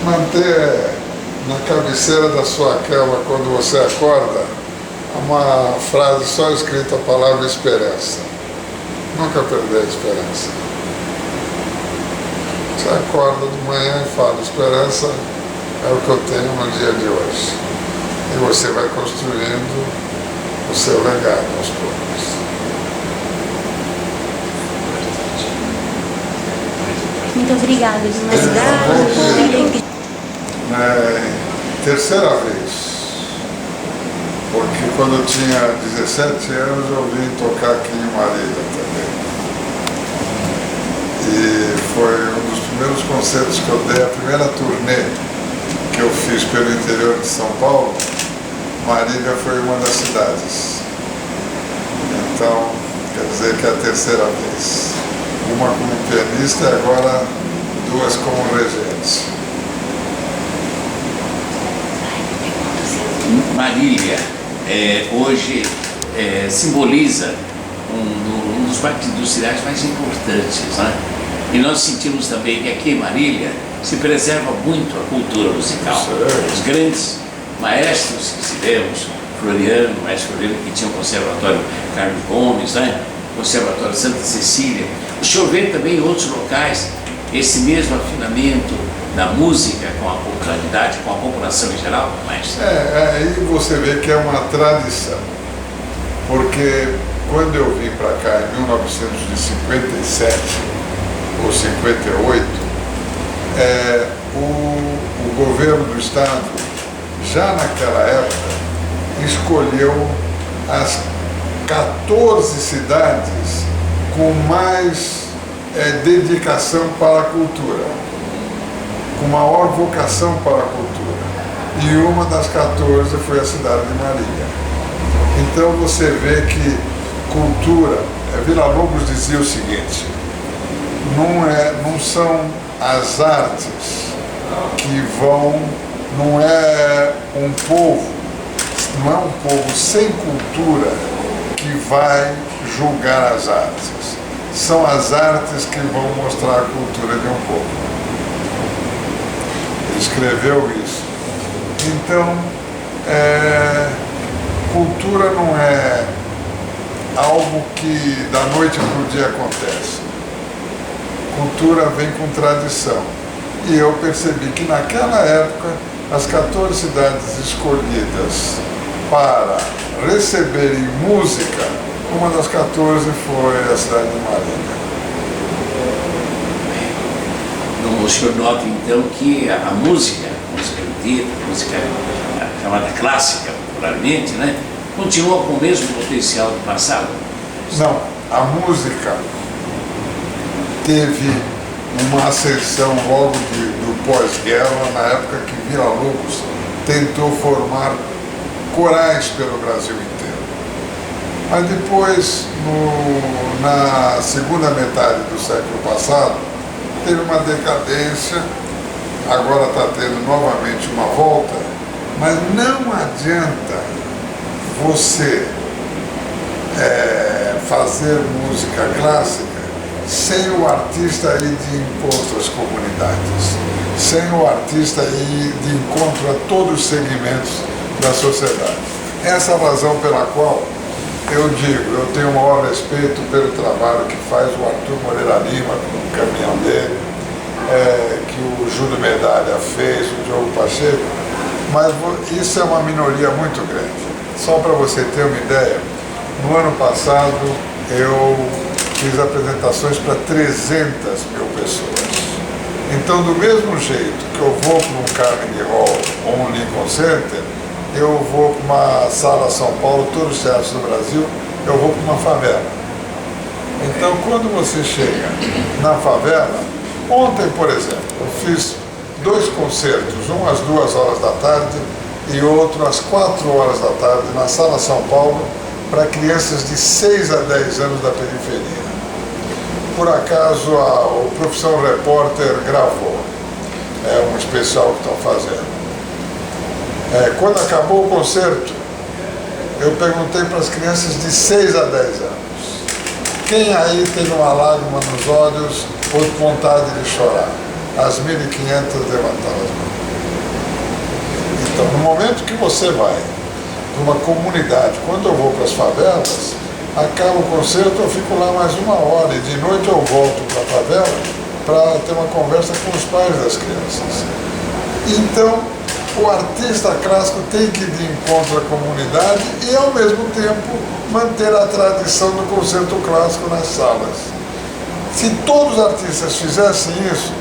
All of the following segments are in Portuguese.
manter na cabeceira da sua cama, quando você acorda, uma frase só escrita, a palavra esperança. Nunca perder a esperança. Você acorda de manhã e fala, esperança é o que eu tenho no dia de hoje. E você vai construindo o seu legado aos poucos. Muito obrigada, obrigada. Terceira vez. Porque quando eu tinha 17 anos eu vim tocar aqui em Marília também. E foi um dos primeiros concertos que eu dei, a primeira turnê que eu fiz pelo interior de São Paulo. Marília foi uma das cidades. Então, quer dizer que é a terceira vez. Uma como pianista e agora duas como regente. Marília hoje simboliza um dos parques industriais mais importantes, né? E nós sentimos também que aqui em Marília se preserva muito a cultura musical. Os grandes maestros que tivemos, Floriano, o maestro Floriano, que tinha o Conservatório Carlos Gomes, né? O Conservatório Santa Cecília. O senhor vê também em outros locais esse mesmo afinamento da música com a popularidade, com a população em geral, maestro? Aí você vê que é uma tradição. Porque quando eu vim para cá em 1957 ou 58, o governo do estado, já naquela época, escolheu as 14 cidades com mais dedicação para a cultura, com maior vocação para a cultura. E uma das 14 foi a cidade de Marília. Então você vê que cultura, Villa-Lobos dizia o seguinte, não são as artes que vão, não é um povo sem cultura que vai julgar as artes. São as artes que vão mostrar a cultura de um povo. Ele escreveu isso. Então, cultura não é algo que da noite para o dia acontece. Cultura vem com tradição. E eu percebi que naquela época, as 14 cidades escolhidas para receberem música, uma das 14 foi a cidade de Marília. O senhor nota então que a música erudita, a música chamada clássica popularmente, né, continua com o mesmo potencial do passado? Não, a música teve uma ascensão logo do pós-guerra, na época que Villa-Lobos tentou formar corais pelo Brasil inteiro. Mas depois, na segunda metade do século passado, teve uma decadência, agora está tendo novamente uma volta, mas não adianta você fazer música clássica sem o artista ir de encontro às comunidades, sem o artista ir de encontro a todos os segmentos da sociedade. Essa é a razão pela qual eu digo, eu tenho o maior respeito pelo trabalho que faz o Arthur Moreira Lima com o caminhão dele, que o Júlio Medalha fez, o Diogo Pacheco, mas isso é uma minoria muito grande. Só para você ter uma ideia, no ano passado eu fiz apresentações para 300 mil pessoas. Então, do mesmo jeito que eu vou para um Carnegie Hall ou um Lincoln Center, eu vou para uma sala São Paulo, todos os teatros do Brasil, eu vou para uma favela. Então, quando você chega na favela, ontem, por exemplo, eu fiz 2 concertos, um às 2 horas da tarde e outro às 4 horas da tarde, na sala São Paulo, para crianças de 6 a 10 anos da periferia. Por acaso, o Profissão Repórter gravou, um especial que estão fazendo. Quando acabou o concerto, eu perguntei para as crianças de 6 a 10 anos, quem aí teve uma lágrima nos olhos ou vontade de chorar? As 1.500 levantaram as mãos. Então, no momento que você vai para uma comunidade, quando eu vou para as favelas, acaba o concerto, eu fico lá mais 1 hora e de noite eu volto para a favela para ter uma conversa com os pais das crianças. Então, o artista clássico tem que ir de encontro à comunidade e, ao mesmo tempo, manter a tradição do concerto clássico nas salas. Se todos os artistas fizessem isso,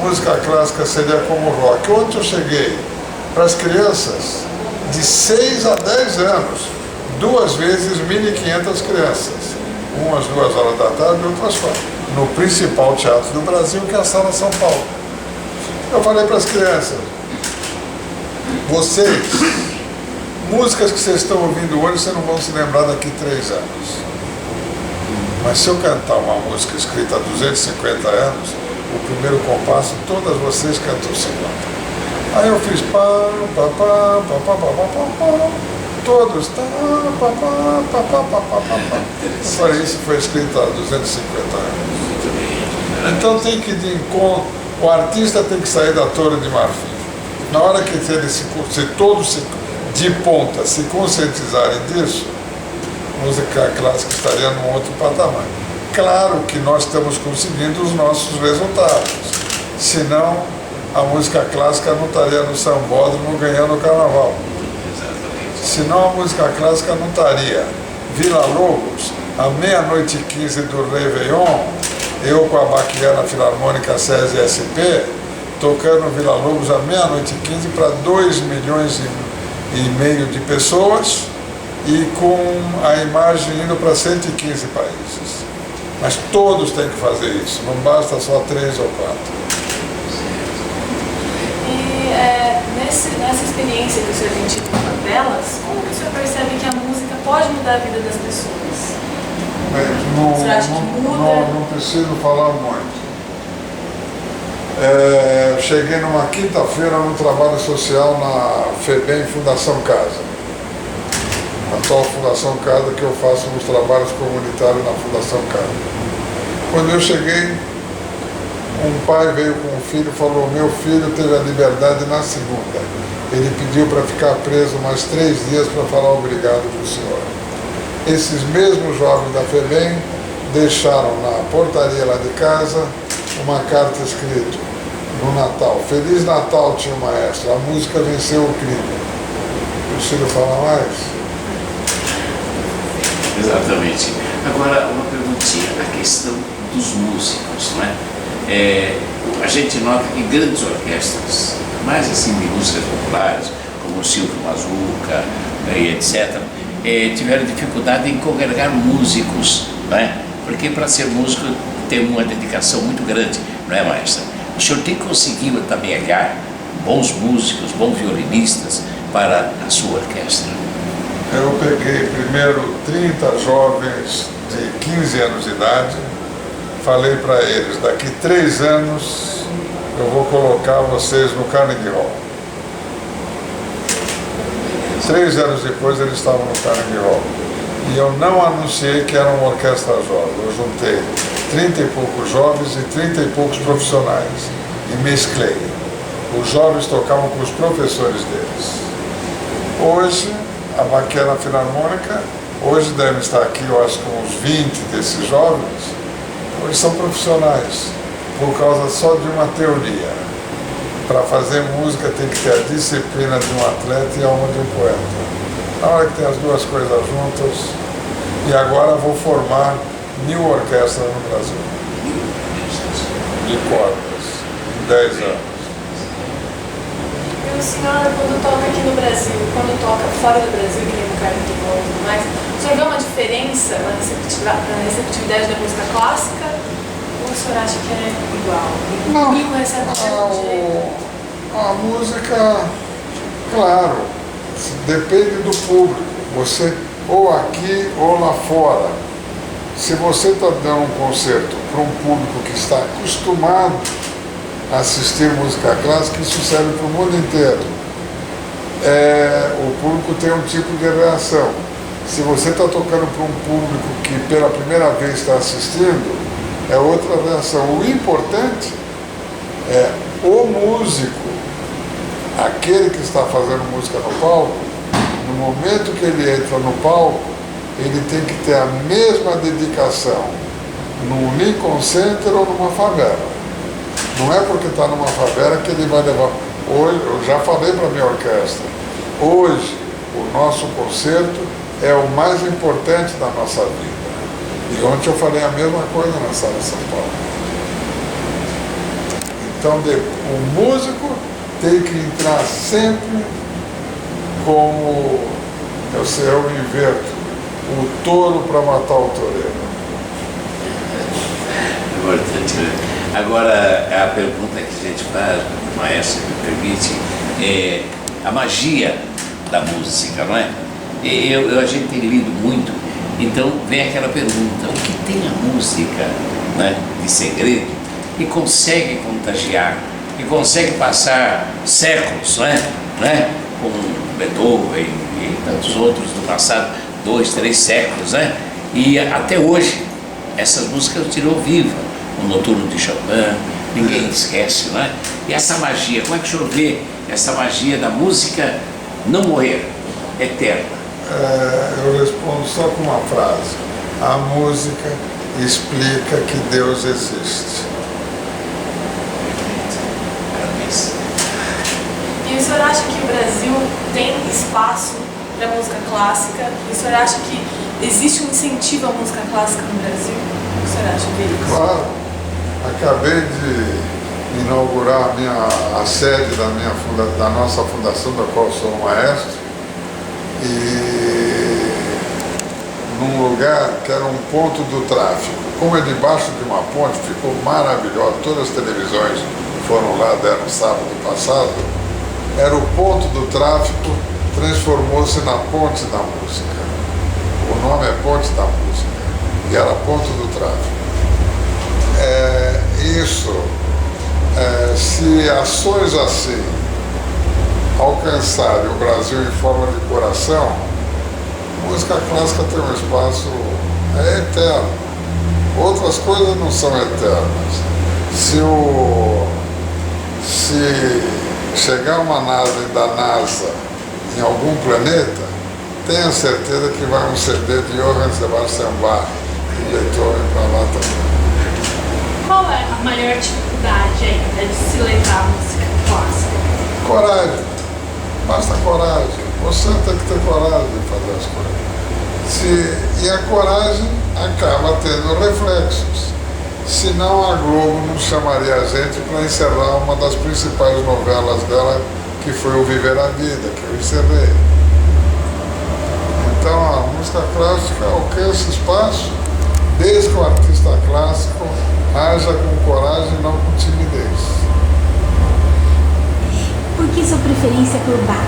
música clássica seria como rock. Ontem eu cheguei para as crianças de 6 a 10 anos, 2 vezes 1.500 crianças, umas 2 horas da tarde e outras 4, no principal teatro do Brasil, que é a Sala São Paulo. Eu falei para as crianças, vocês, músicas que vocês estão ouvindo hoje, vocês não vão se lembrar daqui 3 anos. Mas se eu cantar uma música escrita há 250 anos, o primeiro compasso, todas vocês cantam o segundo. Aí eu fiz pá, pá, pá, pá, pá, pá, pá, pá, pá, todos, tá, pá, pá, pá, pá, pá, pá, pá, pá. Eu falei, isso foi escrito há 250 anos. Então tem que ir de encontro, o artista tem que sair da Torre de Marfim. Na hora que se todos de ponta se conscientizarem disso, a música clássica estaria num outro patamar. Claro que nós estamos conseguindo os nossos resultados, senão a música clássica não estaria no sambódromo ganhando o carnaval. Senão a música clássica não estaria Vila Lobos, à 00:15 do Réveillon, eu com a Baquiana Filarmônica SESI SP, tocando Vila Lobos à 00:15 para 2,5 milhões de pessoas e com a imagem indo para 115 países. Mas todos têm que fazer isso, não basta só 3 ou 4. E nessa experiência que o senhor tem tido com favelas, como que o senhor percebe que a música pode mudar a vida das pessoas? O senhor acha que muda? Não preciso falar muito. Cheguei numa quinta-feira no trabalho social na FEBEM Fundação Casa. A atual Fundação Casa, que eu faço nos trabalhos comunitários na Fundação Casa. Quando eu cheguei, um pai veio com um filho e falou, meu filho teve a liberdade na segunda. Ele pediu para ficar preso mais 3 dias para falar obrigado para o senhor. Esses mesmos jovens da FEBEM deixaram na portaria lá de casa uma carta escrita no Natal. Feliz Natal, tio maestro, a música venceu o crime. Preciso falar mais? Exatamente. Agora, uma perguntinha, a questão dos músicos, não é? A gente nota que grandes orquestras, mais assim de músicas populares, como o Silvio Mazuca e etc., tiveram dificuldade em congregar músicos, não é? Porque para ser músico tem uma dedicação muito grande, não é, maestra? O senhor tem conseguido também aliar bons músicos, bons violinistas para a sua orquestra? Eu peguei primeiro 30 jovens de 15 anos de idade, falei para eles, daqui 3 anos eu vou colocar vocês no Carnegie Hall. 3 anos depois eles estavam no Carnegie Hall. E eu não anunciei que era uma orquestra jovem, eu juntei 30 e poucos jovens e 30 e poucos profissionais e mesclei. Os jovens tocavam com os professores deles. Hoje, a Baquiana Filarmônica, hoje devem estar aqui, eu acho que uns 20 desses jovens, hoje são profissionais, por causa só de uma teoria. Para fazer música tem que ter a disciplina de um atleta e a alma de um poeta. Na hora que tem as duas coisas juntas, e agora vou formar 1000 orquestras no Brasil, de cordas, em 10 anos. E o senhor, quando toca aqui no Brasil, quando toca fora do Brasil, que nem no Carnegie Hall e tudo mais, o senhor vê uma diferença na receptividade da música clássica? Ou o senhor acha que é igual? O público recebe do mesmo jeito? A música, claro, depende do público. Você, ou aqui ou lá fora. Se você está dando um concerto para um público que está acostumado a assistir música clássica, isso serve para o mundo inteiro. O público tem um tipo de reação. Se você está tocando para um público que pela primeira vez está assistindo, é outra reação. O importante é o músico Aquele que está fazendo música no palco, no momento que ele entra no palco, ele tem que ter a mesma dedicação num Lincoln Center ou numa favela. Não é porque está numa favela que ele vai levar. Hoje, eu já falei para a minha orquestra, hoje o nosso concerto é o mais importante da nossa vida. E ontem eu falei a mesma coisa na Sala de São Paulo. Então o músico tem que entrar sempre como, eu inverto, o touro para matar o toureiro. Importante, né? Agora, a pergunta que a gente faz, maestro, me permite, é a magia da música, não é? A gente tem lido muito, então vem aquela pergunta, o que tem a música, né, de segredo, e consegue contagiar, e consegue passar séculos, né, como Beethoven e tantos outros do passado, 2, 3 séculos, né? E até hoje, essas músicas tirou viva, o Noturno de Chopin, ninguém esquece, né? E essa magia, como é que o senhor vê essa magia da música não morrer, eterna? Eu respondo só com uma frase. A música explica que Deus existe. Parabéns. E o senhor acha que o Brasil tem espaço para música clássica? E o senhor acha que existe um incentivo à música clássica no Brasil? O que o senhor acha disso? Claro. Acabei de inaugurar a sede da nossa fundação, da qual sou maestro, e num lugar que era um ponto do tráfego. Como é debaixo de uma ponte, ficou maravilhoso. Todas as televisões foram lá, deram sábado passado. Era o ponto do tráfego, transformou-se na ponte da música. O nome é Ponte da Música, e era ponto do tráfego. Se ações assim alcançarem o Brasil em forma de coração, música clássica tem um espaço eterno. Outras coisas não são eternas. Se chegar uma nave da NASA em algum planeta, tenha certeza que vai um CD de Johann Sebastian Bach e Beethoven para lá também. Qual é a maior dificuldade ainda de se levar a música clássica? Coragem. Basta coragem. Você tem que ter coragem de fazer as coisas. E a coragem acaba tendo reflexos. Senão a Globo não chamaria a gente para encerrar uma das principais novelas dela, que foi O Viver a Vida, que eu encerrei. Então a música clássica alcança espaço desde que o artista clássico haja com coragem e não com timidez. Por que sua preferência por Bach?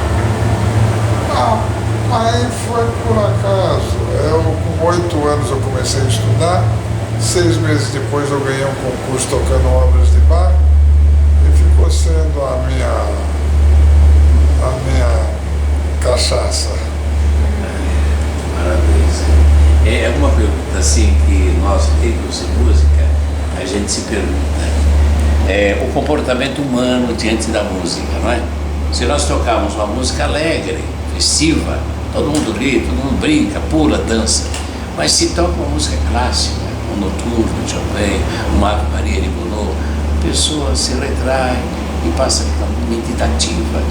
Aí foi por acaso. Com 8 anos eu comecei a estudar, 6 meses depois eu ganhei um concurso tocando obras de Bach e ficou sendo a minha cachaça. Parabéns. É uma pergunta assim que nós, leigos em música, a gente se pergunta. O comportamento humano diante da música, não é? Se nós tocarmos uma música alegre, festiva, todo mundo ri, todo mundo brinca, pula, dança. Mas se toca uma música clássica, um Noturno de Chopin, uma Ave Maria de Gounod, a pessoa se retrai e passa a ficar meditativa.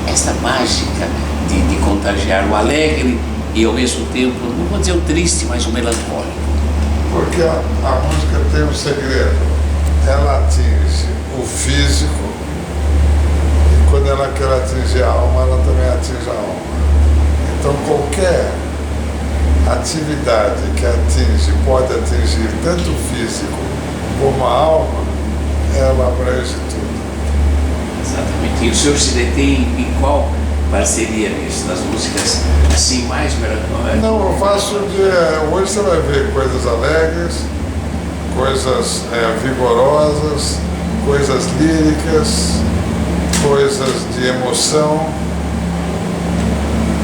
Essa mágica de contagiar o alegre e ao mesmo tempo, não vou dizer o triste, mas o melancólico. Porque a música tem um segredo. Ela atinge o físico e quando ela quer atingir a alma, ela também atinge a alma. Então qualquer atividade que pode atingir tanto o físico como a alma, ela abrange tudo. Exatamente. E o senhor se detém em qual parceria nisso? Nas músicas assim mais melancólicas? Não, eu faço hoje você vai ver coisas alegres, coisas vigorosas, coisas líricas, coisas de emoção.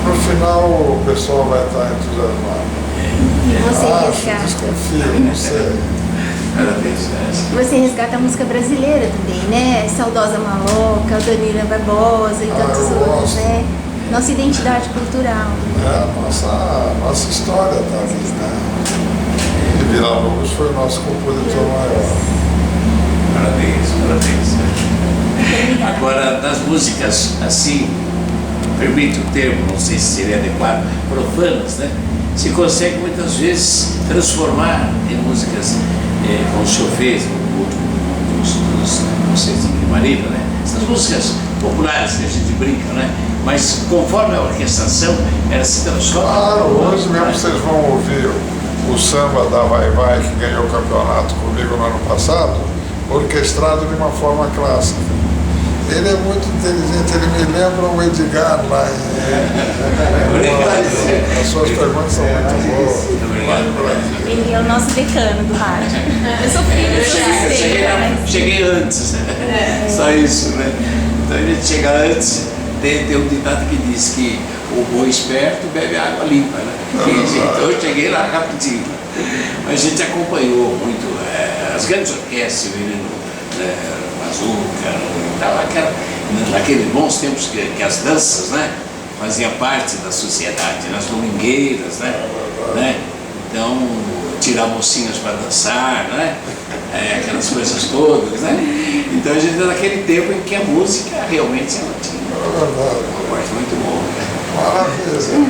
No final o pessoal vai estar entusiasmado. E você Desconfio, não sei. Cada vez, né? Você resgata a música brasileira também, né? Saudosa Maloca, o Danilo Barbosa e tantos eu outros, gosto. né? Nossa identidade cultural. A nossa história está ali, né? E Villa-Lobos foi o nosso compositor maior. Parabéns, parabéns. Agora, nas músicas assim, permite o termo, não sei se seria adequado, profanas, né? Se consegue muitas vezes transformar em músicas, como o senhor fez, vocês em Marília, né? Essas músicas populares que a gente brinca, né? Mas conforme a orquestração, ela se transforma. Claro, hoje mesmo vocês vão ouvir o samba da Vai Vai, que ganhou o campeonato comigo no ano passado, orquestrado de uma forma clássica. Ele é muito inteligente, ele me lembra o Edgar lá As suas perguntas são muito boas. Ele é o nosso decano do rádio. Eu sou filha do sistema. Cheguei antes, só isso, né? Então a gente chega antes, tem um ditado que diz que o boi esperto bebe água limpa, né? Então eu cheguei lá rapidinho. Mas a gente acompanhou muito as grandes orquestras, Mazuca, naqueles bons tempos que as danças, né, faziam parte da sociedade, nas domingueiras, né? Então, tirar mocinhas para dançar, né? Aquelas coisas todas, né? Então a gente era naquele tempo em que a música realmente ela tinha uma parte muito boa. Maravilha.